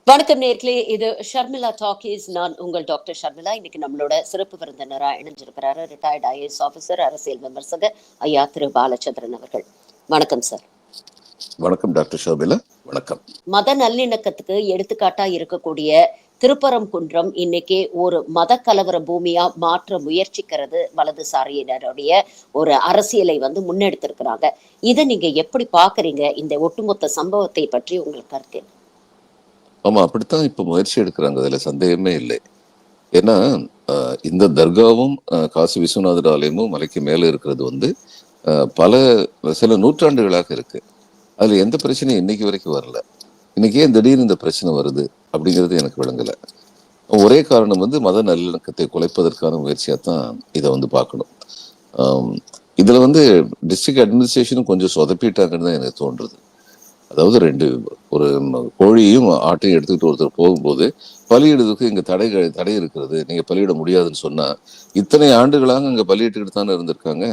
வணக்கம் நேர்களே, இது ஷர்மிளா டாக்கீஸ். நான் உங்கள் டாக்டர் ஷர்மிளா. இன்னைக்கு நம்மளோட சிறப்பு விருந்தினரா இணைஞ்சிருக்கிறாரு ரிட்டையர்ட் ஐஏஎஸ் ஆஃபீஸர், அரசியல் விமர்சகர் ஐயா திரு பாலச்சந்திரன் அவர்கள். வணக்கம் சார். வணக்கம் டாக்டர் ஷர்மிளா. வணக்கம். மத நல்லிணக்கத்துக்கு எடுத்துக்காட்டா இருக்கக்கூடிய திருப்பரங்குன்றம் இன்னைக்கு ஒரு மத கலவர பூமியா மாற்ற முயற்சிக்கிறது வலதுசாரியினருடைய ஒரு அரசியலை முன்னெடுத்திருக்கிறாங்க. இதை நீங்க எப்படி பாக்குறீங்க? இந்த ஒட்டுமொத்த சம்பவத்தை பற்றி உங்களுக்கு கருத்து? ஆமா, அப்படித்தான் இப்ப முயற்சி எடுக்கிறாங்க, அதுல சந்தேகமே இல்லை. ஏன்னா இந்த தர்காவும் காசி விஸ்வநாதர் ஆலயமும் மலைக்கு மேல இருக்கிறது பல சில நூற்றாண்டுகளாக இருக்கு. அதுல எந்த பிரச்சனையும் இன்னைக்கு வரைக்கும் வரல. இன்னைக்கு ஏன் திடீர்னு இந்த பிரச்சனை வருது அப்படிங்கிறது எனக்கு விளங்கல. ஒரே காரணம் மத நல்லிணக்கத்தை குலைப்பதற்கான முயற்சியாத்தான் இதை பார்க்கணும். இதுல டிஸ்ட்ரிக்ட் அட்மினிஸ்ட்ரேஷனும் கொஞ்சம் சொதப்பிட்டாங்கன்னு தான் எனக்கு தோன்றுறது. அதாவது ஒரு கோழியும் ஆட்டையும் எடுத்துக்கிட்டு ஒருத்தர் போகும்போது பலியிடுறதுக்கு இங்க தடை இருக்கிறது, நீங்க பலியிட முடியாதுன்னு சொன்னா, இத்தனை ஆண்டுகளாக இங்க பலியிட்டுக்கிட்டு தானே இருந்திருக்காங்க.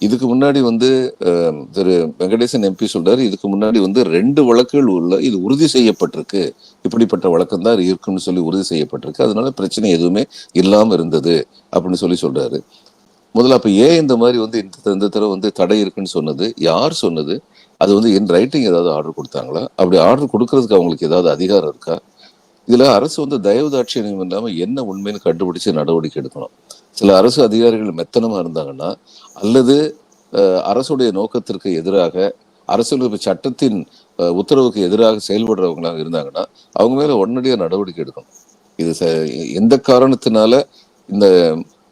இதுக்கு முன்னாடி திரு வெங்கடேசன் எம்பி சொல்றாரு, இதுக்கு முன்னாடி 2 வழக்குகள் இது உறுதி செய்யப்பட்டிருக்கு, இப்படிப்பட்ட வழக்கம் தான் இருக்குன்னு சொல்லி உறுதி செய்யப்பட்டிருக்கு, அதனால பிரச்சனை எதுவுமே இல்லாம இருந்தது அப்படின்னு சொல்றாரு. முதல்ல அப்ப ஏன் இந்த மாதிரி இந்த தடவை தடை இருக்குன்னு சொன்னது யார் சொன்னது? அது இன் ரைட்டிங் ஏதாவது ஆர்டர் கொடுத்தாங்களா? அப்படி ஆர்டர் கொடுக்கறதுக்கு அவங்களுக்கு ஏதாவது அதிகாரம் இருக்கா? இதுல அரசு தயவு தாட்சியம் இல்லாம என்ன உண்மைன்னு கண்டுபிடிச்சு நடவடிக்கை எடுக்கணும். சில அரசு அதிகாரிகள் மெத்தனமா இருந்தாங்கன்னா, அல்லது அரசுடைய நோக்கத்திற்கு எதிராக, அரசியலமைப்பு சட்டத்தின் உத்தரவுக்கு எதிராக செயல்படுறவங்களாக இருந்தாங்கன்னா அவங்க மேல உடனடியாக நடவடிக்கை எடுக்கணும். இது எந்த காரணத்தினால இந்த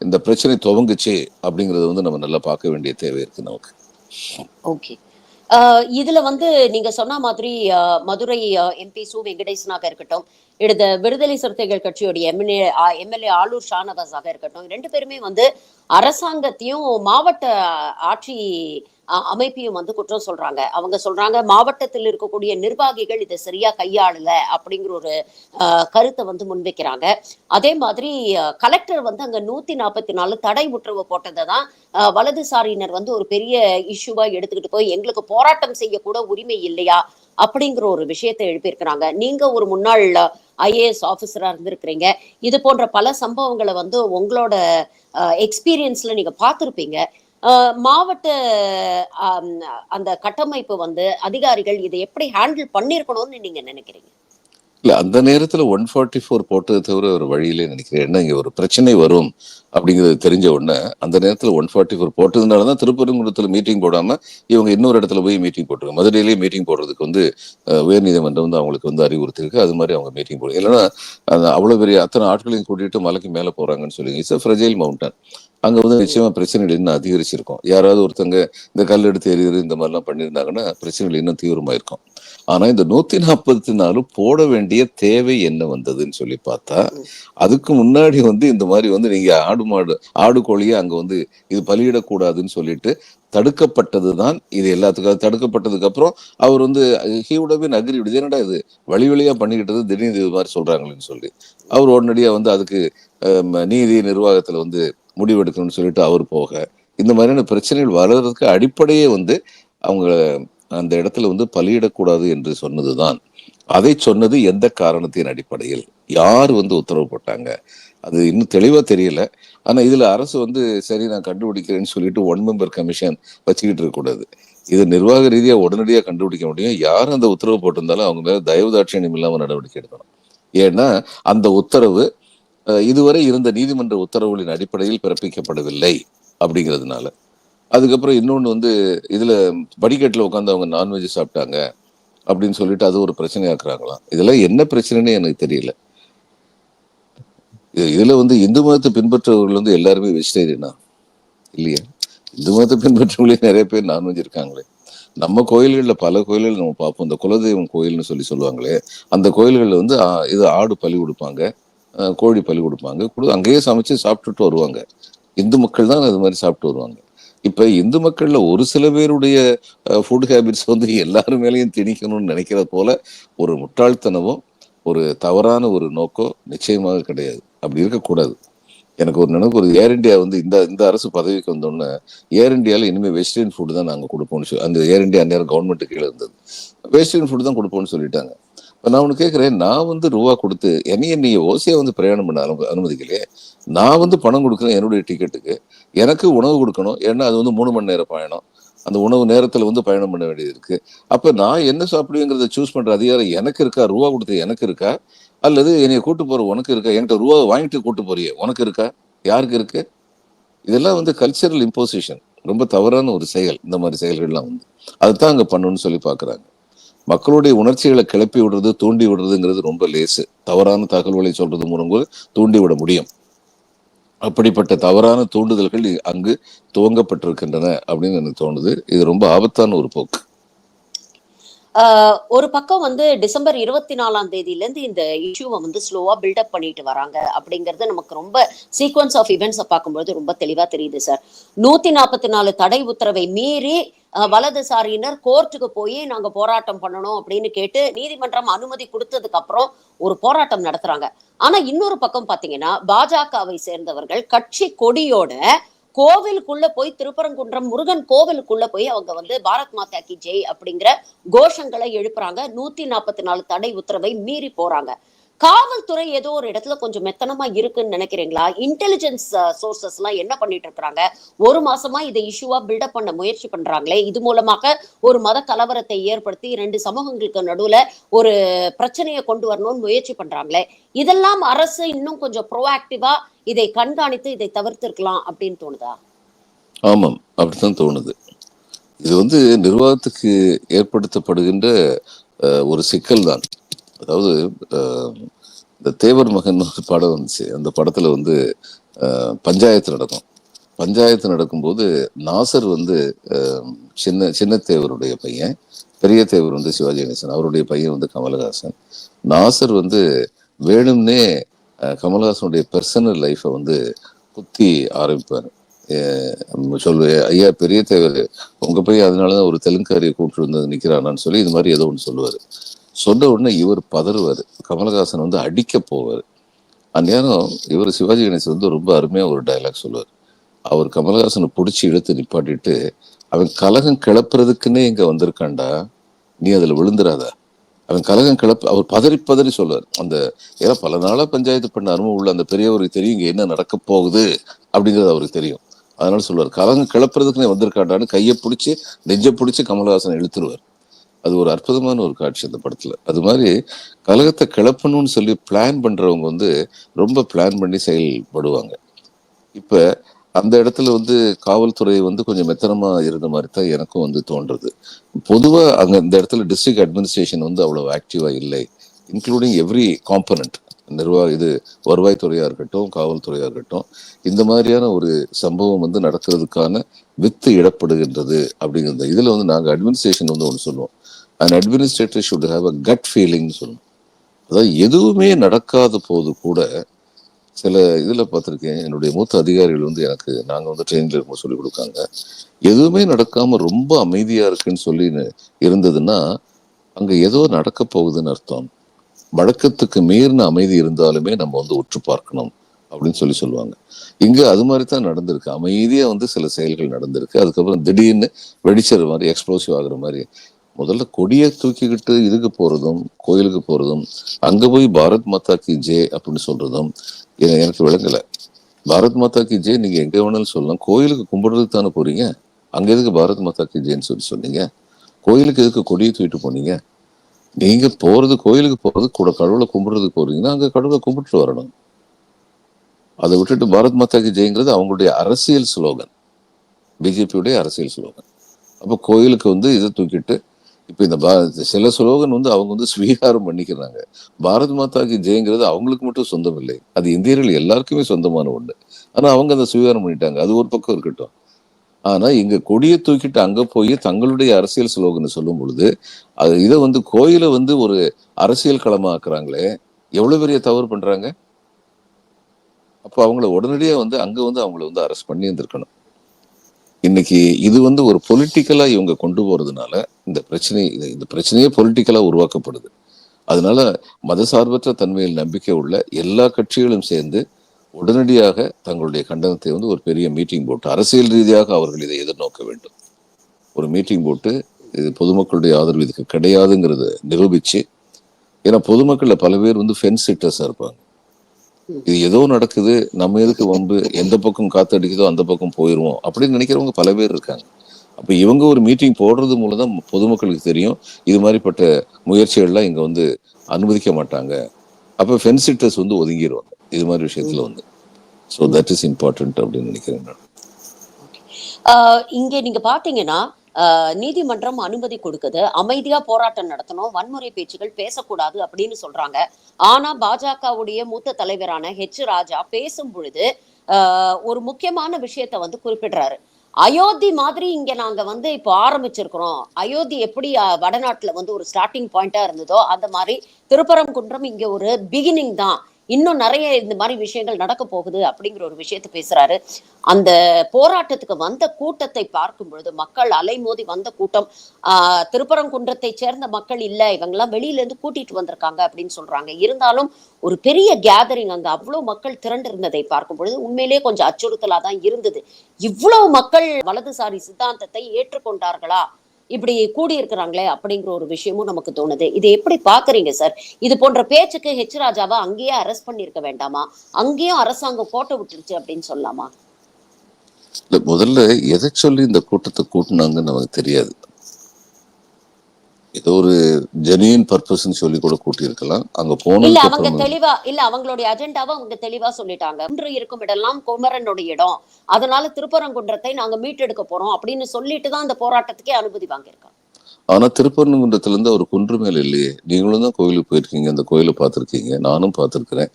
இந்த பிரச்சனை துவங்குச்சு அப்படிங்கறது நம்ம நல்லா பார்க்க வேண்டிய தேவை இருக்கு நமக்கு. ஓகே. இதுல நீங்க சொன்ன மாதிரி மதுரை எம்பி சு வெங்கடேசனாக இருக்கட்டும், இடது விடுதலை சிறுத்தைகள் கட்சியோடைய எம்எல்ஏ ஆலூர் ஷானவாஸாக இருக்கட்டும், 2 பேருமே அரசாங்கத்தையும் மாவட்ட ஆட்சி அமைப்பையும் குற்றம் சொல்றாங்க. அவங்க சொல்றாங்க மாவட்டத்தில் இருக்கக்கூடிய நிர்வாகிகள் இதை சரியா கையாளல அப்படிங்கிற ஒரு கருத்தை முன்வைக்கிறாங்க. அதே மாதிரி கலெக்டர் அங்க 144 தடை உத்தரவு போட்டதை தான் வலதுசாரியினர் ஒரு பெரிய இஷ்யூவா எடுத்துக்கிட்டு போய் எங்களுக்கு போராட்டம் செய்யக்கூட உரிமை இல்லையா அப்படிங்கிற ஒரு விஷயத்தை எழுப்பியிருக்கிறாங்க. நீங்க ஒரு முன்னாள் ஐஏஎஸ் ஆபீசரா இருந்திருக்கிறீங்க. இது போன்ற பல சம்பவங்களை உங்களோட எக்ஸ்பீரியன்ஸ்ல நீங்க பார்த்திருப்பீங்க. மாவட்ட அந்த கட்டமைப்பு அதிகாரிகள் இதை எப்படி ஹேண்டில் பண்ணிருக்கணும்னு நீங்க நினைக்கிறீங்க? இல்ல, அந்த நேரத்துல 144 போட்டது தவிர ஒரு வழியிலே நினைக்கிறேன். என்ன, இங்க ஒரு பிரச்சனை வரும் அப்படிங்கிறது தெரிஞ்ச உடனே அந்த நேரத்துல 144 போட்டதுனாலதான் திருப்பரங்குன்றத்துல மீட்டிங் போடாம இவங்க இன்னொரு இடத்துல போய் மீட்டிங் போட்டிருக்காங்க. மதுரையிலேயே மீட்டிங் போடுறதுக்கு உயர் நீதிமன்றம் அவங்களுக்கு அறிவுறுத்தி இருக்கு. அது மாதிரி அவங்க மீட்டிங் போடுறது இல்லைன்னா அவ்வளவு பெரிய அத்தனை ஆட்களையும் கூட்டிட்டு மலைக்கு மேல போறாங்கன்னு சொல்லி இட்ஸ் அ ஃப்ரெஜைல் மவுண்டன். அங்க நிச்சயமா பிரச்சனைகள் இன்னும் அதிகரிச்சிருக்கும். யாராவது ஒருத்தங்க இந்த கல் எடுத்து எறிகிறது இந்த மாதிரிலாம் பண்ணியிருந்தாங்கன்னா பிரச்சனைகள் இன்னும் தீவிரமா இருக்கும். ஆனா இந்த 144 போட வேண்டிய தேவை என்ன வந்ததுன்னு சொல்லி பார்த்தா, அதுக்கு முன்னாடி இந்த மாதிரி நீங்க ஆடு கோழியை அங்க இது பலியிடக்கூடாதுன்னு சொல்லிட்டு தடுக்கப்பட்டதுதான். இது எல்லாத்துக்கும் தடுக்கப்பட்டதுக்கு அப்புறம் அவர் he would have been agreed. என்னடா இது வழி வழியா பண்ணிக்கிட்டது திடீர்னு இது மாதிரி சொல்றாங்களேன்னு சொல்லி அவர் உடனடியா அதுக்கு நீதி நிர்வாகத்துல முடிவெடுக்கணும்னு சொல்லிட்டு அவர் போக, இந்த மாதிரியான பிரச்சனைகள் வளர்றதுக்கு அடிப்படையே அவங்க அந்த இடத்துல பலியிடக்கூடாது என்று சொன்னதுதான். அதை சொன்னது எந்த காரணத்தின் அடிப்படையில், யார் உத்தரவு போட்டாங்க, அது இன்னும் தெளிவா தெரியல. ஆனா இதுல அரசு சரி நான் கண்டுபிடிக்கிறேன்னு சொல்லிட்டு 1 மெம்பர் கமிஷன் வச்சுக்கிட்டு இருக்க கூடாது. இது நிர்வாக ரீதியா உடனடியா கண்டுபிடிக்க முடியும். யார் அந்த உத்தரவு போட்டிருந்தாலும் அவங்க மேல தயவு தாட்சியம் இல்லாம நடவடிக்கை எடுக்கணும். ஏன்னா அந்த உத்தரவு இதுவரை இருந்த நீதிமன்ற உத்தரவுகளின் அடிப்படையில் பிறப்பிக்கப்படவில்லை அப்படிங்கிறதுனால. அதுக்கப்புறம் இன்னொன்னு இதுல படிக்கட்டுல உட்காந்து அவங்க நான்வெஜ் சாப்பிட்டாங்க அப்படின்னு சொல்லிட்டு அது ஒரு பிரச்சனையாக்குறாங்களாம். இதெல்லாம் என்ன பிரச்சனைன்னு எனக்கு தெரியல. இதுல இந்து மதத்தை பின்பற்றவர்கள் எல்லாருமே வெஜிடேரியனா இல்லையா? இந்து மதத்தை பின்பற்றவங்களே நிறைய பேர் நான்வெஜ் இருக்காங்களே. நம்ம கோயில்கள்ல பல கோயில்கள் நம்ம பார்ப்போம். இந்த குலதெய்வம் கோயில்னு சொல்லுவாங்களே, அந்த கோயில்கள்ல இது ஆடு பலி கொடுப்பாங்க, கோழி பலி கொடுப்பாங்க, அங்கேயே சமைச்சு சாப்பிட்டுட்டு வருவாங்க. இந்து மக்கள் தான் அது மாதிரி சாப்பிட்டு வருவாங்க. இப்ப இந்து மக்கள்ல ஒரு சில பேருடைய ஃபுட் ஹேபிட்ஸ் எல்லாரும் மேலேயும் திணிக்கணும்னு நினைக்கிற போல ஒரு முட்டாள்தனமும் ஒரு தவறான ஒரு நோக்கம் நிச்சயமாக கிடையாது. அப்படி இருக்கக்கூடாது. எனக்கு ஒரு நினைவு, ஒரு ஏர் இந்தியா இந்த அரசு பதவிக்கு வந்தோடனே ஏர் இந்தியால இனிமேல் வெஸ்டர்ன் ஃபுட் தான் நாங்க கொடுப்போம்னு சொல்லி, அந்த ஏர் இந்தியா நேரம் கவர்மெண்ட் கீழே இருந்தது, வெஸ்டர்ன் ஃபுட் தான் கொடுப்போம்னு சொல்லிட்டாங்க. இப்ப நான் ஒண்ணு கேட்கிறேன், நான் வந்து ரூபா கொடுத்து என்னைய நீ ஓசியா வந்து பிரயாணம் பண்ண அனுமதிக்கலையே. நான் வந்து பணம் கொடுக்குறேன் என்னுடைய டிக்கெட்டுக்கு. எனக்கு உணவு கொடுக்கணும். ஏன்னா அது வந்து 3 மணி நேர பயணம். அந்த உணவு நேரத்துல வந்து பயணம் பண்ண வேண்டியது இருக்கு. அப்ப நான் என்ன சாப்பிடுவேங்கிறத சூஸ் பண்ற அதிகாரம் எனக்கு இருக்கா? ரூபா கொடுத்து எனக்கு இருக்கா? அல்லது என்னைய கூட்டு போற உனக்கு இருக்கா? என்கிட்ட ரூபா வாங்கிட்டு கூட்டு போறியே உனக்கு இருக்கா? யாருக்கு இருக்கு? இதெல்லாம் வந்து கல்ச்சரல் இம்போசிஷன். ரொம்ப தவறான ஒரு செயல். இந்த மாதிரி செயல்கள்லாம் வந்து. அதுதான் அங்க பண்ணணும்னு சொல்லி பார்க்குறாங்க. மக்களுடைய உணர்ச்சிகளை கிளப்பி விடுறது, தூண்டி விடுறதுங்கிறது ரொம்ப லேசு. தவறான தகவல்களை சொல்றது மூலம் கூட தூண்டி விட முடியும். அப்படிப்பட்ட தவறான தூண்டுதல்கள் அங்கு துவங்கப்பட்டிருக்கின்றன அப்படின்னு எனக்கு தோணுது. இது ரொம்ப ஆபத்தான ஒரு போக்கு. ஒரு பக்கம் வந்து டிசம்பர் 24ஆம் தேதியிலேருந்து இந்த இஷ்யூவை வந்து ஸ்லோவா பில்டப் பண்ணிட்டு வராங்க அப்படிங்கிறது நமக்கு ரொம்ப சீக்வன்ஸ் ஆஃப் இவெண்ட்ஸை பார்க்கும்போது ரொம்ப தெளிவா தெரியுது சார். 144 தடை உத்தரவை மீறி வலதுசாரியினர் கோர்ட்டுக்கு போய் நாங்க போராட்டம் பண்ணணும் அப்படின்னு கேட்டு நீதிமன்றம் அனுமதி கொடுத்ததுக்கு அப்புறம் ஒரு போராட்டம் நடத்துறாங்க. ஆனா இன்னொரு பக்கம் பாத்தீங்கன்னா பாஜகவை சேர்ந்தவர்கள் கட்சி கொடியோட கோவிலுக்குள்ள போய் திருப்பரங்குன்றம் முருகன் கோவிலுக்குள்ள போய் அவங்க வந்து பாரத் மாதா கி ஜெய் அப்படிங்கிற கோஷங்களை எழுப்புறாங்க. 144 தடை உத்தரவை மீறி போறாங்க. காவல்துறை ஏதோ ஒரு இடத்துல கொஞ்சம் மெத்தனமா இருக்குன்னு நினைக்கிறீங்களா? இன்டெலிஜென்ஸ் சோர்சஸ் எல்லாம் என்ன பண்ணிட்டு இருக்காங்க? ஒரு மாசமா இதை இஷ்யூவா பில்டப் பண்ண முயற்சி பண்றாங்களே, இது மூலமாக ஒரு மத கலவரத்தை ஏற்படுத்தி 2 சமூகங்களுக்கு நடுவுல ஒரு பிரச்சனையை கொண்டு வரணும்னு முயற்சி பண்றாங்களே, இதெல்லாம் அரசு இன்னும் கொஞ்சம் ப்ரோஆக்டிவா இதை கண்காணித்து இதை தவிர்த்திருக்கலாம் அப்படின்னு தோணுதா? ஆமாம், அப்படித்தான் தோணுது. இது வந்து நிர்வாகத்துக்கு ஏற்படுத்தப்படுகின்ற ஒரு சிக்கல் தான். அதாவது இந்த தேவர் மகன் ஒரு படம் வந்துச்சு. அந்த படத்துல வந்து பஞ்சாயத்து நடக்கும். பஞ்சாயத்து நடக்கும்போது நாசர் வந்து சின்ன சின்ன தேவருடைய பையன், பெரிய தேவர் வந்து சிவாஜி கணேசன், அவருடைய பையன் வந்து கமலஹாசன். நாசர் வந்து வேணும்னே கமலஹாசனுடைய பர்சனல் லைஃப்பை வந்து குத்தி ஆரம்பிப்பார். சொல்லுவேன், ஐயா பெரிய தேவர் உங்க போய் அதனாலதான் ஒரு தெலுங்காரியை கூப்பிட்டு வந்து நிக்கிறானான்னு சொல்லி இது மாதிரி ஏதோ ஒன்று சொல்லுவாரு. சொன்ன உடனே இவர் பதறுவார். கமலஹாசன் வந்து அடிக்க போவார். அந்நேரம் இவர் சிவாஜி கணேசன் வந்து ரொம்ப அருமையா ஒரு டைலாக் சொல்லுவார். அவர் கமலஹாசனை பிடிச்சி இழுத்து நிப்பாட்டிட்டு, அவன் கலகம் கிளப்புறதுக்குன்னே இங்க வந்திருக்கான்டா, நீ அதுல விழுந்துராத. அவன் கலகம் கிளப்பு அவர் பதறி பதறி சொல்லுவார். அந்த ஏன்னா பல நாளா பஞ்சாயத்து பண்ண அனுபவம் உள்ள அந்த பெரியவருக்கு தெரியும் இங்க என்ன நடக்க போகுது அப்படிங்கிறது அவருக்கு தெரியும். அதனால சொல்லுவார், கலகம் கிளப்புறதுக்குன்னே வந்திருக்காண்டான்னு கையை பிடிச்சி நெஞ்சை பிடிச்சி கமலஹாசன் இழுத்துருவார். அது ஒரு அற்புதமான ஒரு காட்சி அந்த படத்துல. அது மாதிரி கலகத்தை கிளப்பணும்னு சொல்லி பிளான் பண்றவங்க வந்து ரொம்ப பிளான் பண்ணி செயல்படுவாங்க. இப்ப அந்த இடத்துல வந்து காவல்துறை வந்து கொஞ்சம் மெத்தனமா இருந்த மாதிரி தான் எனக்கும் வந்து தோன்றது. பொதுவா அங்க இந்த இடத்துல டிஸ்ட்ரிக்ட் அட்மினிஸ்ட்ரேஷன் வந்து அவ்வளவு ஆக்டிவா இல்லை, இன்க்ளூடிங் எவ்ரி காம்பனண்ட். நிர்வாக இது வருவாய்த்துறையா இருக்கட்டும், காவல்துறையா இருக்கட்டும், இந்த மாதிரியான ஒரு சம்பவம் வந்து நடக்கிறதுக்கான வித்து இடப்படுகின்றது அப்படிங்கிறது. இதுல வந்து நாங்க அட்மினிஸ்ட்ரேஷன் வந்து ஒன்று சொல்லுவோம், and administrator should have a cut feeling சொல்லுவோம். அதாவது எதுவுமே நடக்காத போது கூட சில இதுல பார்த்திருக்கேன், என்னுடைய மூத்த அதிகாரிகள் வந்து எனக்கு நாங்க வந்து ட்ரெயின்ல இருக்கும்போது சொல்லிக் கொடுக்காங்க, எதுவுமே நடக்காம ரொம்ப அமைதியா இருக்குன்னு சொல்லி இருந்ததுன்னா அங்க ஏதோ நடக்க போகுதுன்னு அர்த்தம். வழக்கத்துக்கு மீறின அமைதி இருந்தாலுமே நம்ம வந்து உற்று பார்க்கணும் அப்படின்னு சொல்லி சொல்லுவாங்க. இங்க அது மாதிரி தான் நடந்திருக்கு. அமைதியா வந்து சில செயல்கள் நடந்திருக்கு. அதுக்கப்புறம் திடீர்னு வெடிச்சது மாதிரி, எக்ஸ்ப்ளோசிவ் ஆகுற மாதிரி. முதல்ல கொடியை தூக்கிக்கிட்டு இதுக்கு போறதும், கோயிலுக்கு போறதும், அங்க போய் பாரத் மாதா கி ஜெய் அப்படின்னு சொல்றதும் எனக்கு விளங்கல. பாரத் மாதா கி ஜெய் நீங்க எங்க வேணாலும் சொல்லலாம், கோயிலுக்கு கும்பிடுறதுக்கு தானே போறீங்க. அங்க எதுக்கு பாரத் மாதா கி ஜெய்ன்னு சொல்லி சொன்னீங்க? கோயிலுக்கு எதுக்கு கொடியை தூக்கிட்டு போனீங்க? நீங்க போறது கோயிலுக்கு போறது கூட கடவுளை கும்பிடுறதுக்கு போறீங்கன்னா அங்க கடவுளை கும்பிட்டு வரணும். அதை விட்டுட்டு பாரத் மாதா கி ஜெய்ங்கிறது அவங்களுடைய அரசியல் ஸ்லோகன், பிஜேபியுடைய அரசியல் ஸ்லோகன். அப்ப கோயிலுக்கு வந்து இதை தூக்கிட்டு இப்ப இந்த சில ஸ்லோகன் வந்து அவங்க வந்து ஸ்வீகாரம் பண்ணிக்கிறாங்க. பாரத் மாதா கி ஜெயங்கிறது அவங்களுக்கு மட்டும் சொந்தம் இல்லை, அது இந்தியர்கள் எல்லாருக்குமே சொந்தமான ஒண்ணு. ஆனா அவங்க அதை ஸ்வீகாரம் பண்ணிட்டாங்க. அது ஒரு பக்கம் இருக்கட்டும். ஆனா இங்க கொடியை தூக்கிட்டு அங்க போய் தங்களுடைய அரசியல் ஸ்லோகனை சொல்லும் பொழுது அது இதை வந்து கோயிலை வந்து ஒரு அரசியல் களமாக்குறாங்களே, எவ்வளவு பெரிய தவறு பண்றாங்க. அப்போ அவங்கள உடனடியா வந்து அங்க வந்து அவங்கள வந்து அரெஸ்ட் பண்ணி இருந்திருக்கணும். இன்னைக்கு இது வந்து ஒரு பொலிட்டிக்கலா இவங்க கொண்டு போறதுனால இந்த பிரச்சனையே பொலிட்டிக்கலா உருவாக்கப்படுது. அதனால மதசார்பற்ற தன்மையில் நம்பிக்கை உள்ள எல்லா கட்சிகளும் சேர்ந்து உடனடியாக தங்களுடைய கண்டனத்தை வந்து ஒரு பெரிய மீட்டிங் போட்டு அரசியல் ரீதியாக அவர்கள் இதை எதிர்நோக்க வேண்டும். ஒரு மீட்டிங் போட்டு இது பொதுமக்களுடைய ஆதரவு இதுக்கு கிடையாதுங்கிறத நிரூபிச்சு ஏன்னா பொதுமக்கள்ல பல பேர் வந்து ஃபென்ஸ் சிட்டர்ஸா இருப்பாங்க. இது ஏதோ நடக்குது, நம்ம எதுக்கு வம்பு, எந்த பக்கம் காத்தடிக்குதோ அந்த பக்கம் போயிருவோம் அப்படின்னு நினைக்கிறவங்க பல பேர் இருக்காங்க. அப்ப இவங்க ஒரு மீட்டிங் போடுறது மூலம் தான் பொதுமக்களுக்கு தெரியும், இது மாதிரிப்பட்ட முயற்சிகள்லாம் இங்க வந்து அனுமதிக்க மாட்டாங்க. அப்ப ஃபென்ஸ் சிட்டர்ஸ் வந்து ஒதுங்கிடுவாங்க இது மாதிரி விஷயத்துல வந்து. ஸோ தட் இஸ் இம்பார்ட்டன்ட் அப்படின்னு நினைக்கிறேன் நான். இங்க நீங்க பாத்தீங்கன்னா நீதிமன்றம் அனுமதி கொடுக்குது, அமைதியா போராட்டம் நடத்தணும், வன்முறை பேச்சுகள் பேசக்கூடாது அப்படின்னு சொல்றாங்க. ஆனா பாஜகவுடைய மூத்த தலைவரான ராஜா பேசும் பொழுது ஒரு முக்கியமான விஷயத்த வந்து குறிப்பிடுறாரு. அயோத்தி மாதிரி இங்க நாங்க வந்து இப்போ ஆரம்பிச்சிருக்கிறோம். அயோத்தி எப்படி வடநாட்டுல வந்து ஒரு ஸ்டார்ட்டிங் பாயிண்டா இருந்ததோ அந்த மாதிரி திருப்பரங்குன்றம் இங்க ஒரு பிகினிங் தான். இன்னும் நிறைய இந்த மாதிரி விஷயங்கள் நடக்க போகுது அப்படிங்கிற ஒரு விஷயத்த பேசுறாரு. அந்த போராட்டத்துக்கு வந்த கூட்டத்தை பார்க்கும் பொழுது, மக்கள் அலைமோதி வந்த கூட்டம், திருப்பரங்குன்றத்தை சேர்ந்த மக்கள் இல்ல, இவங்கெல்லாம் வெளியில இருந்து கூட்டிட்டு வந்திருக்காங்க அப்படின்னு சொல்றாங்க. இருந்தாலும் ஒரு பெரிய கேதரிங், அங்க அவ்வளவு மக்கள் திரண்டு இருந்ததை பார்க்கும் பொழுது உண்மையிலேயே கொஞ்சம் அச்சுறுத்தலா தான் இருந்தது. இவ்வளவு மக்கள் வலதுசாரி சித்தாந்தத்தை ஏற்றுக்கொண்டார்களா, இப்படி கூடியிருக்கிறாங்களே அப்படிங்கிற ஒரு விஷயமும் நமக்கு தோணுது. இதை எப்படி பாக்குறீங்க சார்? இது போன்ற பேச்சுக்கு ராஜாவை அங்கேயே அரெஸ்ட் பண்ணியிருக்க வேண்டாமா? அங்கேயும் அரசாங்கம் கோட்டை விட்டுருச்சு அப்படின்னு சொல்லலாமா? இல்ல, முதல்ல எதை சொல்லி இந்த கூட்டத்தை கூட்டினாங்கன்னு நமக்கு தெரியாது. ஏதோ ஒரு ஜெனியூன் பர்பஸ்ன்னு சொல்லி கூட கூட்டியிருக்கலாம். அங்க இல்ல போனதுக்கு அவங்க அப்புறம் தெளிவா இல்ல அவங்களுடைய அஜெண்டாவை அவங்க தெளிவா சொல்லிட்டாங்க. இன்று இருக்கும் இடம்லாம் குமரனுடைய இடம். அதனால திருப்பரங்குன்றத்தை நாங்க மீட்டெடுக்க போறோம் அப்படின்னு சொல்லிட்டு தான் அந்த போராட்டத்துக்கே அனுமதி வாங்கியிருக்காங்க. ஆனா திருப்பரங்குன்றத்துல இருந்து அவர் குன்று மேல இல்லையே. நீங்களும் தான் கோயிலுக்கு போயிருக்கீங்க, அந்த கோயிலை பார்த்திருக்கீங்க, நானும் பார்த்திருக்கிறேன்.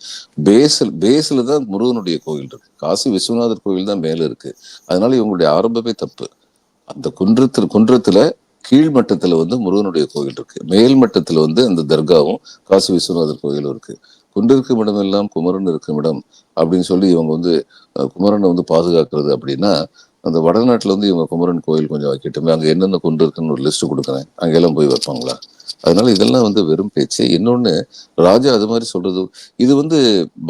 பேஸ்ல தான் முருகனுடைய கோயில் இருக்கு. காசி விஸ்வநாதர் கோயில் தான் மேல இருக்கு. அதனால இவங்களுடைய ஆரம்பமே தப்பு. அந்த குன்றத்துல கீழ்மட்டத்துல வந்து முருகனுடைய கோயில் இருக்கு, மேல் மட்டத்துல வந்து அந்த தர்காவும் காசி விஸ்வநாதர் கோயிலும் இருக்கு. குன்றிருக்கும் இடம் எல்லாம் குமரன் இருக்கும் இடம் அப்படின்னு சொல்லி இவங்க வந்து குமரனை வந்து பாதுகாக்கிறது அப்படின்னா, அந்த வடநாட்டுல வந்து இவங்க குமரன் கோயில் கொஞ்சம் வைக்கட்டுமே, அங்க என்னென்ன குன்று இருக்குன்னு ஒரு லிஸ்ட் கொடுக்குறேன், அங்கெல்லாம் போய் வைப்பாங்களா? அதனால இதெல்லாம் வந்து வெறும் பேச்சு. இன்னொன்னு, ராஜா அது மாதிரி சொல்றது, இது வந்து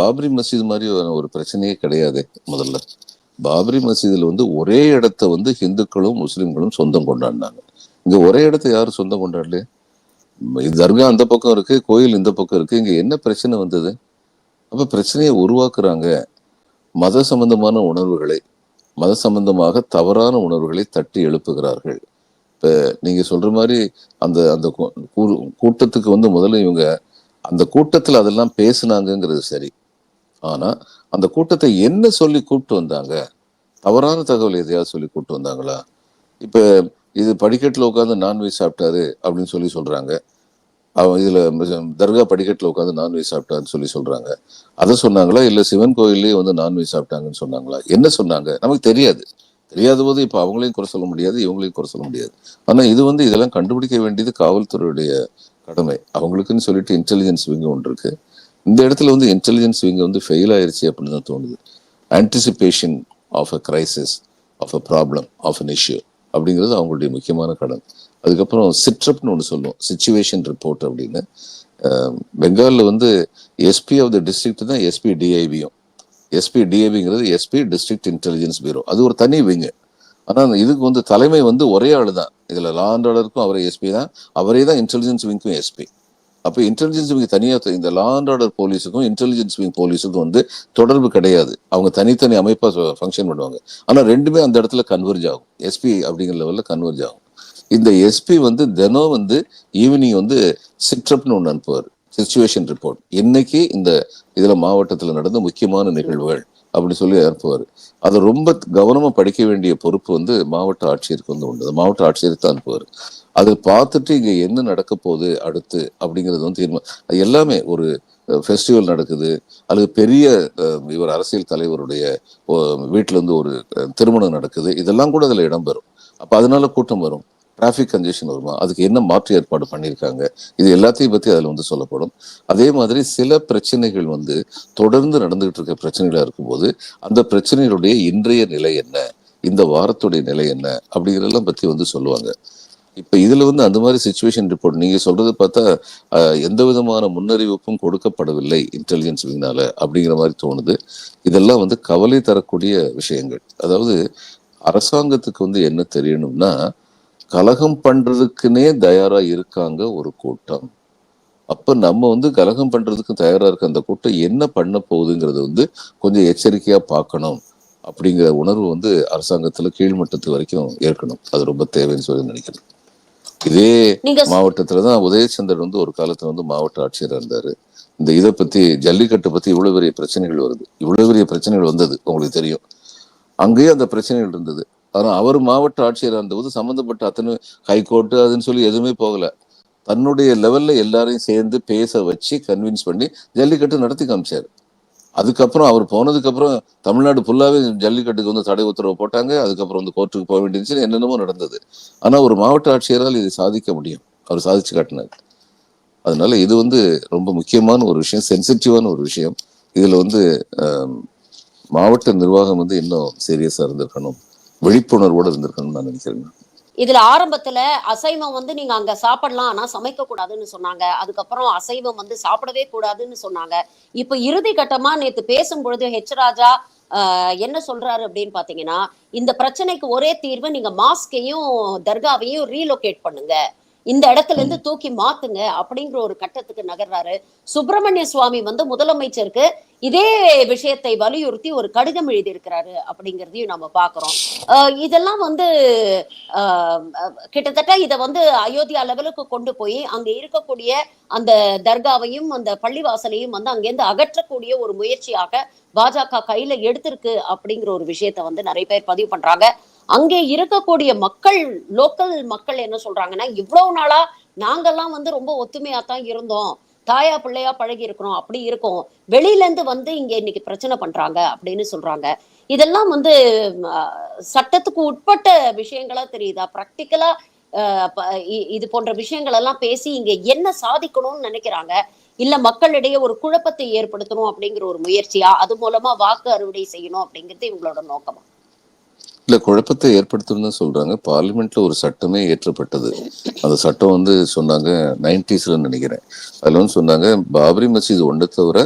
பாபரி மசீத் மாதிரி ஒரு பிரச்சனையே கிடையாது. முதல்ல பாபரி மசீதுல வந்து ஒரே இடத்த வந்து இந்துக்களும் முஸ்லிம்களும் சொந்தம் கொண்டாடினாங்க. இங்க ஒரே இடத்த யாரும் சொந்தம் கொண்டாடல. இது தர்கா அந்த பக்கம் இருக்கு, கோயில் இந்த பக்கம் இருக்கு, இங்க என்ன பிரச்சனை வந்தது? அப்ப பிரச்சனையை உருவாக்குறாங்க. மத சம்பந்தமான உணர்வுகளை, மத சம்பந்தமாக தவறான உணர்வுகளை தட்டி எழுப்புகிறார்கள். இப்ப நீங்க சொல்ற மாதிரி அந்த அந்த கூட்டத்துக்கு வந்து முதல்ல இவங்க அந்த கூட்டத்துல அதெல்லாம் பேசுனாங்கிறது சரி. ஆனா அந்த கூட்டத்தை என்ன சொல்லி கூப்பிட்டு வந்தாங்க? தவறான தகவல் எதையாவது சொல்லி கூப்பிட்டு வந்தாங்களா? இப்ப இது படிக்கட்டுல உட்காந்து நான்வெஜ் சாப்பிட்டாரு அப்படின்னு சொல்லி சொல்றாங்க. இதுல தர்கா படிக்கட்டுல உட்காந்து நான்வெஜ் சாப்பிட்டாருன்னு சொல்லி சொல்றாங்க. அதை சொன்னாங்களா, இல்ல சிவன் கோயில்லயே வந்து நான்வெஜ் சாப்பிட்டாங்கன்னு சொன்னாங்களா? என்ன சொன்னாங்க நமக்கு தெரியாது. தெரியாத போது இப்ப அவங்களையும் குறை சொல்ல முடியாது, இவங்களையும் குறை சொல்ல முடியாது. ஆனா இது வந்து இதெல்லாம் கண்டுபிடிக்க வேண்டியது காவல்துறையுடைய கடமை. அவங்களுக்குன்னு சொல்லிட்டு இன்டெலிஜென்ஸ் விங் ஒன்று இருக்கு. இந்த இடத்துல வந்து இன்டெலிஜென்ஸ் விங் வந்து ஃபெயில் ஆயிருச்சு அப்படின்னு தான் தோணுது. Anticipation of a crisis, of a problem, of an issue அப்படிங்கிறது அவங்களுடைய முக்கியமான கடன். அதுக்கப்புறம் சிட்ரப்னு ஒன்று சொல்லுவோம், சிச்சுவேஷன் ரிப்போர்ட் அப்படின்னு. பெங்கால்ல வந்து எஸ்பி ஆஃப் த டிஸ்ட்ரிக்ட் தான் எஸ்பி டிஐபியும். எஸ்பி டிஐபிங்கிறது எஸ்பி டிஸ்ட்ரிக்ட் இன்டெலிஜென்ஸ் பியூரோ, அது ஒரு தனி விங்கு. ஆனா இதுக்கு வந்து தலைமை வந்து ஒரே ஆளு தான். இதுல லா அண்ட் ஆர்டருக்கும் அவரே எஸ்பி தான், அவரே தான் இன்டெலிஜென்ஸ் விங்க்கும் எஸ்பி. அப்ப இன்டெலிஜென்ஸ் விங் தனியா, இந்த லா அண்ட் ஆர்டர் போலீஸுக்கும் இன்டெலிஜென்ஸ் விங் போலீஸுக்கும் வந்து தொடர்பு கிடையாது. அவங்க தனித்தனி அமைப்பா ஃபங்க்ஷன் பண்ணுவாங்க. ஆனா ரெண்டுமே அந்த இடத்துல கன்வெர்ஜ் ஆகும், எஸ்பி அப்படிங்கிற லெவல்ல கன்வெர்ஜ் ஆகும். இந்த எஸ்பி வந்து தினம் வந்து ஈவினிங் வந்து சிட்ரப்னு ஒன்று அனுப்புவார், சிச்சுவேஷன் ரிப்போர்ட். இன்னைக்கு இந்த இதுல மாவட்டத்துல நடந்த முக்கியமான நிகழ்வுகள் அப்படி சொல்லி அனுப்புவார். அதை ரொம்ப கவனமா படிக்க வேண்டிய பொறுப்பு வந்து மாவட்ட ஆட்சியருக்கு வந்து உண்டு. மாவட்ட ஆட்சியருக்கு தான் அனுப்புவார். அதை பார்த்துட்டு இங்க என்ன நடக்க போகுது அடுத்து அப்படிங்கிறது வந்து அது எல்லாமே ஒரு ஃபெஸ்டிவல் நடக்குது, அல்லது பெரிய இவர் அரசியல் தலைவருடைய வீட்டுல இருந்து ஒரு திருமணம் நடக்குது, இதெல்லாம் கூட அதுல இடம்பெறும். அப்ப அதனால கூட்டம் வரும், டிராபிக் கன்ஜெஷன் வருமா, அதுக்கு என்ன மாற்று ஏற்பாடு பண்ணியிருக்காங்க, இது எல்லாத்தையும் பத்தி அதுல வந்து சொல்லப்படும். அதே மாதிரி சில பிரச்சனைகள் வந்து தொடர்ந்து நடந்துகிட்டு இருக்க பிரச்சனைகளா இருக்கும்போது அந்த பிரச்சனைகளுடைய இன்றைய நிலை என்ன, இந்த வாரத்துடைய நிலை என்ன அப்படிங்கிறதெல்லாம் பத்தி வந்து சொல்லுவாங்க. இப்ப இதுல வந்து அந்த மாதிரி சிச்சுவேஷன் ரிப்போர்ட் நீங்க சொல்றது பார்த்தா எந்த விதமான முன்னறிவிப்பும் கொடுக்கப்படவில்லை இன்டெலிஜென்ஸ் விங்னால அப்படிங்கிற மாதிரி தோணுது. இதெல்லாம் வந்து கவலை தரக்கூடிய விஷயங்கள். அதாவது அரசாங்கத்துக்கு வந்து என்ன தெரியணும்னா, கலகம் பண்றதுக்குன்னே தயாரா இருக்காங்க ஒரு கூட்டம். அப்ப நம்ம வந்து கலகம் பண்றதுக்கு தயாரா இருக்க அந்த கூட்டம் என்ன பண்ண போகுதுங்கிறத வந்து கொஞ்சம் எச்சரிக்கையா பார்க்கணும் அப்படிங்கிற உணர்வு வந்து அரசாங்கத்துல கீழ்மட்டத்து வரைக்கும் ஏற்கணும். அது ரொம்ப தேவைன்னு சொல்லி நினைக்கிறேன். இதே நீங்க மாவட்டத்துலதான் உதயச்சந்திரன் வந்து ஒரு காலத்துல வந்து மாவட்ட ஆட்சியரா இருந்தாரு. இந்த இதை பத்தி ஜல்லிக்கட்டு பத்தி இவ்வளவு பெரிய பிரச்சனைகள் வருது, இவ்வளவு பெரிய பிரச்சனைகள் வந்தது உங்களுக்கு தெரியும். அங்கேயும் அந்த பிரச்சனைகள் இருந்தது. ஆனா அவர் மாவட்ட ஆட்சியரா இருந்தபோது சம்பந்தப்பட்ட அத்தனை ஹைகோர்ட் அதுன்னு சொல்லி எதுவுமே போகல. தன்னுடைய லெவல்ல எல்லாரையும் சேர்ந்து பேச வச்சு கன்வின்ஸ் பண்ணி ஜல்லிக்கட்டு நடத்தி காமிச்சாரு. அதுக்கப்புறம் அவர் போனதுக்கு அப்புறம் தமிழ்நாடு ஃபுல்லாவே ஜல்லிக்கட்டுக்கு வந்து தடை உத்தரவு போட்டாங்க. அதுக்கப்புறம் வந்து கோர்ட்டுக்கு போக வேண்டியிருந்துச்சு, என்னென்னமோ நடந்தது. ஆனா ஒரு மாவட்ட ஆட்சியரால் இதை சாதிக்க முடியும். அவர் சாதிச்சு காட்டினார். அதனால இது வந்து ரொம்ப முக்கியமான ஒரு விஷயம், சென்சிட்டிவான ஒரு விஷயம். இதுல வந்து மாவட்ட நிர்வாகம் வந்து இன்னும் சீரியஸா இருந்திருக்கணும், விழிப்புணர்வோடு இருந்திருக்கணும்னு நான் நினைக்கிறேன். இதுல ஆரம்பத்துல அசைவம் வந்து நீங்க அங்க சாப்பிடலாம், ஆனா சமைக்க கூடாதுன்னு சொன்னாங்க. அதுக்கப்புறம் அசைவம் வந்து சாப்பிடவே கூடாதுன்னு சொன்னாங்க. இப்ப இறுதி கட்டமா நேத்து பேசும்பொழுது ராஜா என்ன சொல்றாரு அப்படின்னு பாத்தீங்கன்னா, இந்த பிரச்சனைக்கு ஒரே தீர்வு, நீங்க மாஸ்கையும் தர்காவையும் ரீலோகேட் பண்ணுங்க, இந்த இடத்துல இருந்து தூக்கி மாத்துங்க அப்படிங்கிற ஒரு கட்டத்துக்கு நகர்றாரு. சுப்பிரமணிய சுவாமி வந்து முதலமைச்சருக்கு இதே விஷயத்தை வலியுறுத்தி ஒரு கடிதம் எழுதியிருக்கிறாரு அப்படிங்கிறதையும் நம்ம பாக்குறோம். இதெல்லாம் வந்து கிட்டத்தட்ட இதை வந்து அயோத்தியா லெவலுக்கு கொண்டு போய் அங்க இருக்கக்கூடிய அந்த தர்காவையும் அந்த பள்ளிவாசலையும் வந்து அங்கேருந்து அகற்றக்கூடிய ஒரு முயற்சியாக பாஜக கையில எடுத்திருக்கு அப்படிங்கிற ஒரு விஷயத்த வந்து நிறைய பேர் பதிவு பண்றாங்க. அங்கே இருக்கக்கூடிய மக்கள், லோக்கல் மக்கள் என்ன சொல்றாங்கன்னா, இவ்வளவு நாளா நாங்கெல்லாம் வந்து ரொம்ப ஒத்துமையா தான் இருந்தோம், தாயா பிள்ளையா பழகி இருக்கிறோம், அப்படி இருக்கும், வெளியில இருந்து வந்து இங்க இன்னைக்கு பிரச்சனை பண்றாங்க அப்படின்னு சொல்றாங்க. இதெல்லாம் வந்து சட்டத்துக்கு உட்பட்ட விஷயங்களா தெரியுதா? பிராக்டிக்கலா இது போன்ற விஷயங்கள் எல்லாம் பேசி இங்க என்ன சாதிக்கணும்னு நினைக்கிறாங்க? இல்ல மக்களிடையே ஒரு குழப்பத்தை ஏற்படுத்தணும் அப்படிங்கிற ஒரு முயற்சியா? அது மூலமா வாக்கு அறுவடை செய்யணும் அப்படிங்கிறது இவங்களோட நோக்கமா? இல்ல, குழப்பத்தை ஏற்படுத்தணும்னு சொல்றாங்க. பார்லிமெண்ட்ல ஒரு சட்டமே ஏற்றப்பட்டது. அந்த சட்டம் வந்து சொன்னாங்க 90s நினைக்கிறேன். அதுல வந்து சொன்னாங்க, பாபரி மசீது ஒன்றை தவிர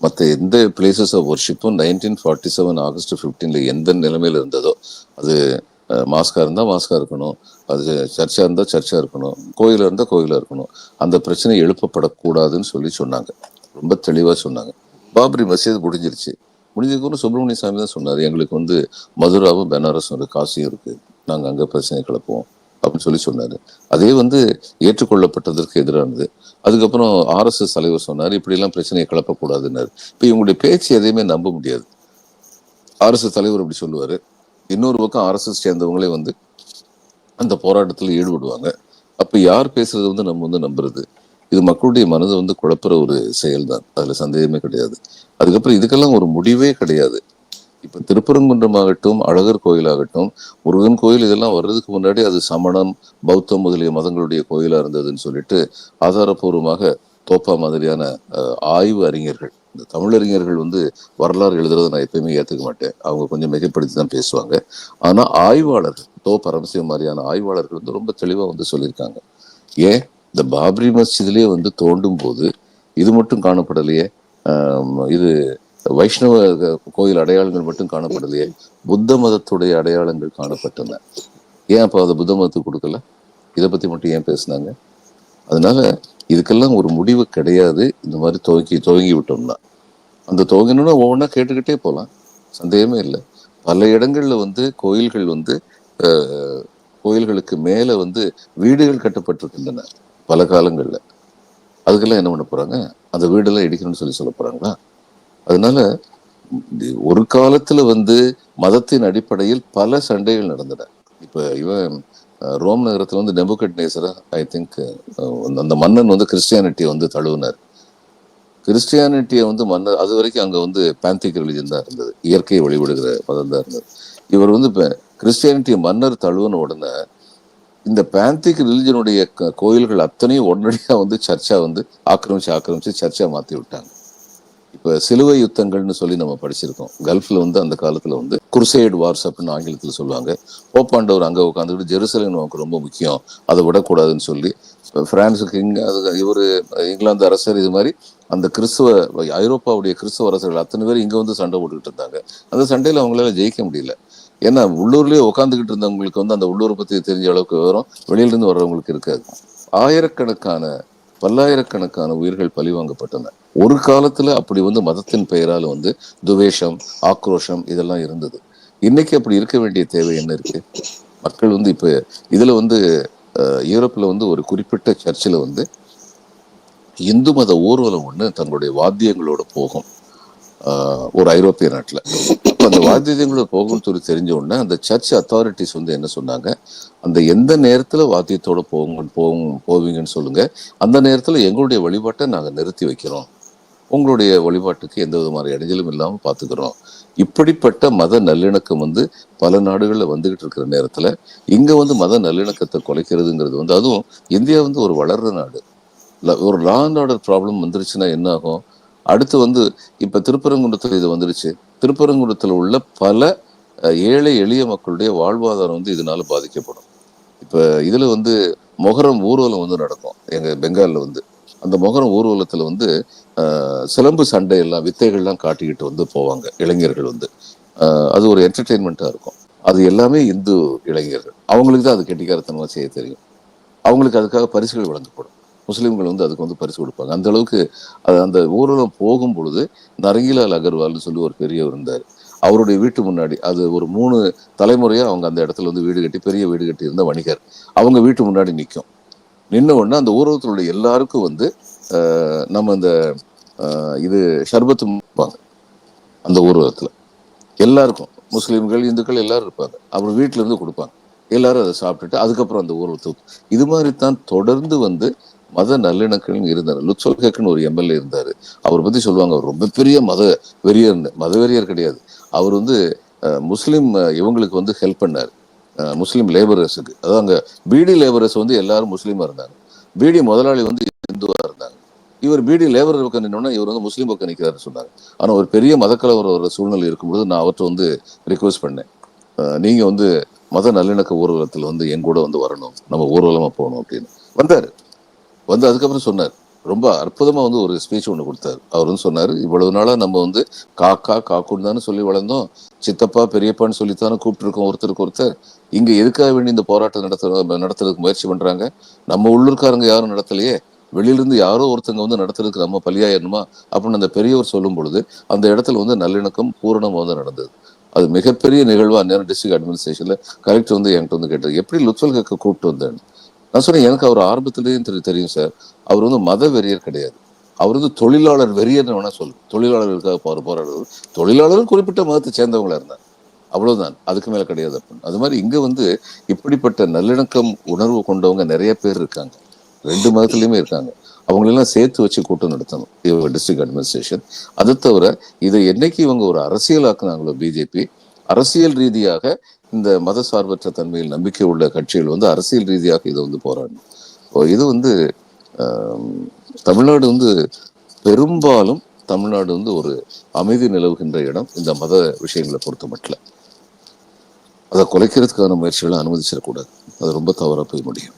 மற்ற எந்த பிளேசஸ் ஆஃப் ஒர்ஷிப்பும் 1947 ஆகஸ்ட் 15 எந்த நிலைமையில இருந்ததோ, அது மாஸ்கா இருந்தா மாஸ்கா இருக்கணும், அது சர்ச்சா இருந்தா சர்ச்சா இருக்கணும், கோயிலா இருந்தா கோயிலா இருக்கணும், அந்த பிரச்சனை எழுப்பப்படக்கூடாதுன்னு சொல்லி சொன்னாங்க. ரொம்ப தெளிவா சொன்னாங்க. பாபரி மசீது முடிஞ்சிருச்சு. முடிஞ்சதுக்கு சுப்பிரமணிய சாமி தான் சொன்னாரு, எங்களுக்கு வந்து மதுராவும் பெனாரஸும் இருக்கு, காசியும் இருக்கு, நாங்க அங்க பிரச்சனை கிளப்போம் அப்படின்னு சொல்லி சொன்னாரு. அதே வந்து ஏற்றுக்கொள்ளப்பட்டதற்கு எதிரானது. அதுக்கப்புறம் ஆர்எஸ்எஸ் தலைவர் சொன்னாரு, இப்படி எல்லாம் பிரச்சனையை கிளப்பக்கூடாதுன்னாரு. இப்ப இவங்களுடைய பேச்சு எதையுமே நம்ப முடியாது. ஆர்எஸ்எஸ் தலைவர் அப்படி சொல்லுவாரு, இன்னொரு பக்கம் ஆர்எஸ்எஸ் சேர்ந்தவங்களே வந்து அந்த போராட்டத்தில் ஈடுபடுவாங்க. அப்ப யார் பேசுறது வந்து நம்ம வந்து நம்புறது? இது மக்களுடைய மனதை வந்து குழப்புற ஒரு செயல் தான், அதுல சந்தேகமே கிடையாது. அதுக்கப்புறம் இதுக்கெல்லாம் ஒரு முடிவே கிடையாது. இப்ப திருப்பரங்குன்றம் ஆகட்டும், அழகர் கோயில் ஆகட்டும், முருகன் கோயில், இதெல்லாம் வர்றதுக்கு முன்னாடி அது சமணம், பௌத்தம் முதலிய மதங்களுடைய கோயிலா இருந்ததுன்னு சொல்லிட்டு ஆதாரபூர்வமாக தோப்பா மாதிரியான ஆய்வு அறிஞர்கள், இந்த தமிழறிஞர்கள் வந்து வரலாறு எழுதுறதை நான் எப்பயுமே ஏத்துக்க மாட்டேன். அவங்க கொஞ்சம் மிகைப்படுத்தி தான் பேசுவாங்க. ஆனா ஆய்வாளர்கள், பரமசிவம் மாதிரியான ஆய்வாளர்கள் வந்து ரொம்ப தெளிவா வந்து சொல்லியிருக்காங்க. ஏன் இந்த பாபரி மஸ்ஜிதிலே வந்து தோண்டும் போது இது மட்டும் காணப்படலையே, இது வைஷ்ணவ கோயில் அடையாளங்கள் மட்டும் காணப்படலையே, புத்த மதத்துடைய அடையாளங்கள் காணப்பட்டன. ஏன் அப்ப அதை புத்த மதத்துக்கு கொடுக்கல? இதை பத்தி மட்டும் ஏன் பேசினாங்க? அதனால இதுக்கெல்லாம் ஒரு முடிவு கிடையாது. இந்த மாதிரி துவங்கி விட்டோம்னா, அந்த துவங்கணும்னா ஒவ்வொன்றா கேட்டுக்கிட்டே போகலாம், சந்தேகமே இல்லை. பல இடங்கள்ல வந்து கோயில்கள் வந்து கோயில்களுக்கு மேல வந்து வீடுகள் கட்டப்பட்டிருக்கின்றன பல காலங்கள்ல. அதுக்கெல்லாம் என்ன பண்ண போறாங்க? அந்த வீடெல்லாம் இடிக்கணும்னு சொல்ல போறாங்களா? அதனால ஒரு காலத்துல வந்து மதத்தின் அடிப்படையில் பல சண்டைகள் நடந்தன. இப்ப இவன் ரோம் நகரத்துல வந்து நெபுகட் நேசரா ஐ திங்க் அந்த மன்னன் வந்து கிறிஸ்டியானிட்டியை வந்து தழுவினார். கிறிஸ்டியானிட்டியை வந்து மன்னர், அது வரைக்கும் அங்க வந்து பேந்திக் ரிலிஜன் தான் இருந்தது, இயற்கையை வழிபடுகிற மதம் தான் இருந்தது. இவர் வந்து இப்ப கிறிஸ்டியானிட்டியை மன்னர் தழுவின உடனே இந்த பேந்திக் ரிலிஜனுடைய கோயில்கள் அத்தனையும் உடனடியா வந்து சர்ச்சா வந்து ஆக்கிரமிச்சு சர்ச்சா மாத்தி விட்டாங்க. இப்ப சிலுவை யுத்தங்கள்னு சொல்லி நம்ம படிச்சிருக்கோம். கல்ஃப்ல வந்து அந்த காலத்துல வந்து குருசைடு வார்ஸ் அப்படின்னு ஆங்கிலத்தில் சொல்லுவாங்க. போப்பாண்டவர் அங்க உட்காந்துக்கிட்டு ஜெருசலேம் நமக்கு ரொம்ப முக்கியம், அதை விடக்கூடாதுன்னு சொல்லி பிரான்ஸுக்கு இவரு இங்கிலாந்து அரசர், இது மாதிரி அந்த ஐரோப்பாவுடைய கிறிஸ்துவ அரசர்கள் அத்தனை பேர் இங்க வந்து சண்டை போட்டுக்கிட்டு இருந்தாங்க. அந்த சண்டையில அவங்களால ஜெயிக்க முடியல. ஏன்னா உள்ளூர்லயே உட்காந்துக்கிட்டு இருந்தவங்களுக்கு வந்து அந்த உள்ளூரை பத்தி தெரிஞ்ச அளவுக்கு விவரம் வெளியில இருந்து வர்றவங்களுக்கு இருக்காது. ஆயிரக்கணக்கான பல்லாயிரக்கணக்கான உயிர்கள் பழிவாங்கப்பட்டன. ஒரு காலத்துல அப்படி வந்து மதத்தின் பெயரால வந்து துவேஷம், ஆக்ரோஷம் இதெல்லாம் இருந்தது. இன்னைக்கு அப்படி இருக்க வேண்டிய தேவை என்ன இருக்கு? மக்கள் வந்து இப்ப இதுல வந்து யூரோப்ல வந்து ஒரு குறிப்பிட்ட சர்ச்சில் வந்து இந்து மத ஊர்வலம் ஒண்ணு தங்களுடைய வாத்தியங்களோட போகும். ஒரு ஐரோப்பிய நாட்டுல. அப்ப அந்த வாத்தியங்களோட போகும்னு சொல்லி தெரிஞ்ச உடனே அந்த சர்ச் அத்தாரிட்டிஸ் வந்து என்ன சொன்னாங்க, அந்த எந்த நேரத்துல வாத்தியத்தோட போவீங்கன்னு சொல்லுங்க. அந்த நேரத்துல எங்களுடைய வழிபாட்டை நாங்க நிறுத்தி வைக்கிறோம். உங்களுடைய வழிபாட்டுக்கு எந்த விதமான இடைஞ்சலும் இல்லாம பாத்துக்கிறோம். இப்படிப்பட்ட மத நல்லிணக்கம் வந்து பல நாடுகள்ல வந்துகிட்டு இருக்கிற நேரத்துல இங்க வந்து மத நல்லிணக்கத்தை குலைக்கிறதுங்கிறது வந்து, அதுவும் இந்தியா வந்து ஒரு வளர்ற நாடு. ஒரு லா அண்ட் ஆர்டர் ப்ராப்ளம் வந்துருச்சுன்னா என்ன ஆகும்? அடுத்து வந்து இப்ப திருப்பரங்குன்றத்துல இது வந்துருச்சு. திருப்பரங்குன்றத்துல உள்ள பல ஏழை எளிய மக்களுடைய வாழ்வாதாரம் வந்து இதனால பாதிக்கப்படும். இப்ப இதுல வந்து மொஹரம் ஊர்வலம் வந்து நடக்கும் எங்க பெங்கால்ல வந்து. அந்த மொஹரம் ஊர்வலத்துல வந்து சிலம்பு சண்டை எல்லாம் வித்தைகள்லாம் காட்டிக்கிட்டு வந்து போவாங்க இளைஞர்கள் வந்து. அது ஒரு என்டர்டெயின்மெண்ட்டா இருக்கும். அது எல்லாமே இந்து இளைஞர்கள். அவங்களுக்கு தான் அது கெட்டிக்காரத்தனமா செய்ய தெரியும். அவங்களுக்கு அதுக்காக பரிசுகள் வழங்கப்படும். முஸ்லிம்கள் வந்து அதுக்கு வந்து பரிசு கொடுப்பாங்க. அந்த அளவுக்கு அந்த ஊர்வலம் போகும் பொழுது நரங்கிலால் அகர்வால்னு சொல்லி ஒரு பெரியவர் இருந்தார். அவருடைய வீட்டு முன்னாடி அது ஒரு 3 தலைமுறையா அவங்க அந்த இடத்துல வந்து வீடு கட்டி பெரிய வீடு கட்டி இருந்த வணிகர். அவங்க வீட்டு முன்னாடி நிற்கும். நின்ன உடனே அந்த ஊர்வலத்தில் உள்ள எல்லாருக்கும் வந்து நம்ம இந்த இது ஷர்பத்து கொடுப்பாங்க அந்த ஊர்வலத்துல. எல்லாருக்கும் முஸ்லிம்கள் இந்துக்கள் எல்லாரும் இருப்பாங்க. அப்புறம் வீட்டுல இருந்து கொடுப்பாங்க. எல்லாரும் அதை சாப்பிட்டுட்டு அதுக்கப்புறம் அந்த ஊர்வலத்தை இது மாதிரி தான் தொடர்ந்து வந்து மத நல்லிணக்கம் இருந்தார். லுத்சோல்கேக்னு ஒரு எம்எல்ஏ இருந்தாரு. அவர் பத்தி சொல்லுவாங்க, அவர் ரொம்ப பெரிய வெறியர்னு. மத வெறியர் கிடையாது. அவர் வந்து முஸ்லிம் இவங்களுக்கு வந்து ஹெல்ப் பண்ணாரு. முஸ்லிம் லேபரர்ஸுக்கு. அதாவது அங்க பீடி லேபரர்ஸ் வந்து எல்லாரும் முஸ்லீமா இருந்தாங்க. பீடி முதலாளி வந்து இந்துவா இருந்தாங்க. இவர் பீடி லேபர் பக்கம் நின்னோன்னா இவர் வந்து முஸ்லீம் பக்கம் நிற்கிறாருன்னு சொன்னாங்க. ஆனா ஒரு பெரிய மதக்கலவர ஒரு சூழ்நிலை இருக்கும்போது நான் அவர்கிட்ட வந்து ரிக்வெஸ்ட் பண்ணேன், நீங்க வந்து மத நல்லிணக்க ஊர்வலத்துல வந்து என் கூட வந்து வரணும், நம்ம ஊர்வலமா போகணும் அப்படின்னு. வந்தாரு. வந்து அதுக்கப்புறம் சொன்னார், ரொம்ப அற்புதமா வந்து ஒரு ஸ்பீச் ஒன்று கொடுத்தாரு. அவர் வந்து சொன்னாரு, இவ்வளவு நாளா நம்ம வந்து காக்கா காக்குன்னு தானே சொல்லி வளர்ந்தோம், சித்தப்பா பெரியப்பான்னு சொல்லித்தானே கூப்பிட்டு இருக்கோம் ஒருத்தருக்கு ஒருத்தர். இங்க எதுக்காக வேண்டி இந்த போராட்டம் நடத்துறதுக்கு முயற்சி பண்றாங்க? நம்ம உள்ளூர்காரங்க யாரும் நடத்தலையே, வெளியிலிருந்து யாரோ ஒருத்தங்க வந்து நடத்துறதுக்கு நம்ம பலியாயிரணுமா அப்படின்னு அந்த பெரியவர் சொல்லும் பொழுது அந்த இடத்துல வந்து நல்லிணக்கம் பூரணமா வந்து நடந்தது. அது மிகப்பெரிய நிகழ்வா அந்நேரம் டிஸ்ட்ரிக்ட் அட்மினிஸ்ட்ரேஷன்ல கலெக்டர் வந்து என்கிட்ட வந்து கேட்டது, எப்படி லுத்சல் கேட்க கூப்பிட்டு வந்தேன். நான் சொன்னேன், எனக்கு அவர் ஆரம்பத்திலேயும் தெரியும் சார். அவர் வந்து மத வெறியர் கிடையாது. அவர் வந்து தொழிலாளர் வெறியர்னு வேணா சொல்லு. தொழிலாளர்களுக்காக போராடுறது. தொழிலாளரும் குறிப்பிட்ட மதத்தை சேர்ந்தவங்களா இருந்தார். அவ்வளவுதான். அதுக்கு மேல கிடையாது அப்படின்னு. அது மாதிரி இங்க வந்து இப்படிப்பட்ட நல்லிணக்கம் உணர்வு கொண்டவங்க நிறைய பேர் இருக்காங்க. 2 மதத்திலயுமே இருக்காங்க. அவங்களெல்லாம் சேர்த்து வச்சு கூட்டம் நடத்தணும் இவங்க டிஸ்ட்ரிக்ட் அட்மினிஸ்ட்ரேஷன். அது தவிர இதை என்னைக்கு இவங்க ஒரு அரசியலாக்குனாங்களோ பிஜேபி, அரசியல் ரீதியாக இந்த மத சார்பற்ற தன்மையில் நம்பிக்கை உள்ள கட்சிகள் வந்து அரசியல் ரீதியாக இதை வந்து போராடணும். இது வந்து தமிழ்நாடு வந்து பெரும்பாலும் தமிழ்நாடு வந்து ஒரு அமைதி நிலவுகின்ற இடம். இந்த மத விஷயங்களை பொறுத்த மட்டும் அதை குலைக்கிறதுக்கான முயற்சிகளை அனுமதிச்சிடக்கூடாது. அது ரொம்ப தவறா போய் முடியும்.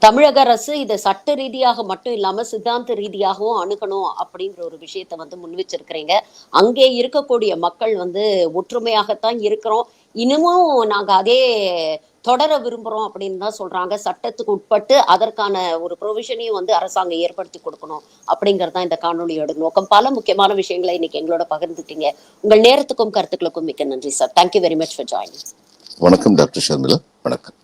தமிழக அரசு இதை சட்ட ரீதியாக மட்டும் இல்லாம சித்தாந்த ரீதியாகவும் அணுகணும் அப்படிங்கிற ஒரு விஷயத்த வந்து முன் வச்சிருக்கிறீங்க. அங்கே இருக்கக்கூடிய மக்கள் வந்து ஒற்றுமையாகத்தான் இருக்கிறோம், இன்னமும் நாங்க அதே தொடர விரும்புறோம் அப்படின்னு தான் சொல்றாங்க. சட்டத்துக்கு உட்பட்டு அதற்கான ஒரு ப்ரொவிஷனையும் வந்து அரசாங்கம் ஏற்படுத்தி கொடுக்கணும் அப்படிங்கிறது தான் இந்த காணொலியோட நோக்கம். பல முக்கியமான விஷயங்களை இன்னைக்கு எங்களோட பகிர்ந்துட்டீங்க. உங்கள் நேரத்துக்கும் கருத்துக்களுக்கும் மிக்க நன்றி sir. Thank you very much for joining. வணக்கம் டாக்டர் ஷர்மிளா. வணக்கம்.